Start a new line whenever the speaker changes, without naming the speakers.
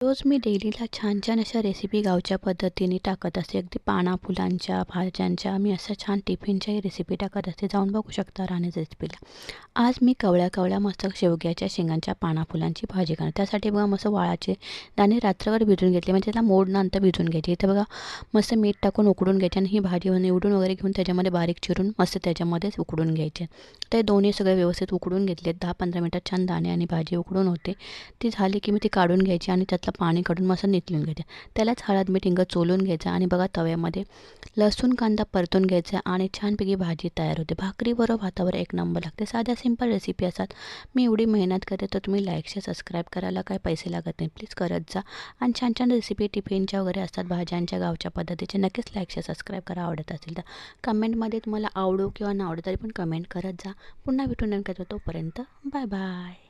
रोज मी Delilah छान छान अशा रेसिपी गावच्या पद्धतीने टाकत असते. अगदी पाना फुलांच्या, भाज्यांच्या मी अशा छान टिफिनच्याही रेसिपी टाकत असते. जाऊन बघू शकता राणीच रेसिपीला. आज मी कवळ्या मस्त शेवग्याच्या शेंगांच्या पाना फुलांची भाजी करणार. त्यासाठी बघा मस्त वाळाचे दाणे रात्रभर भिजून घेतले, म्हणजे त्याला मोड नंतर भिजून घ्यायचे. इथं बघा मस्त मीठ टाकून उकडून घ्यायचे आणि ही भाजी निवडून वगैरे घेऊन त्याच्यामध्ये बारीक चिरून मस्त त्याच्यामध्येच उकडून घ्यायचे. ते दोन्ही सगळे व्यवस्थित उकडून घेतले. 10-15 मिनिटात छान दाणे आणि भाजी उकडून होते. ती झाली की मी ती काढून घ्यायची आणि त्यातलं पाणी काढून मस्त निथळून घ्यायचं. त्यालाच हळद मीठ हिंग चोलून घ्यायचं आणि बघा तव्यामध्ये लसूण कांदा परतून घ्यायचा आणि छानपैकी भाजी तयार होते. भाकरीबरोबर भातावर एक नंबर लागते. साध्या सिंपल रेसिपी असतात. मी एवढी मेहनत करते तर तुम्ही लाईक शेअर सबस्क्राईब करायला काय पैसे लागत नाही, प्लीज करत जा. आणि छान छान रेसिपी टिफिनच्या वगैरे असतात भाज्यांच्या गावच्या पद्धतीचे. नक्कीच लाईक शेअर सबस्क्राईब करा आवडत असेल तर. कमेंटमध्ये तुम्हाला आवडो किंवा न आवडो तरी पण कमेंट करत जा. पुन्हा भेटून नंतर तोपर्यंत बाय बाय.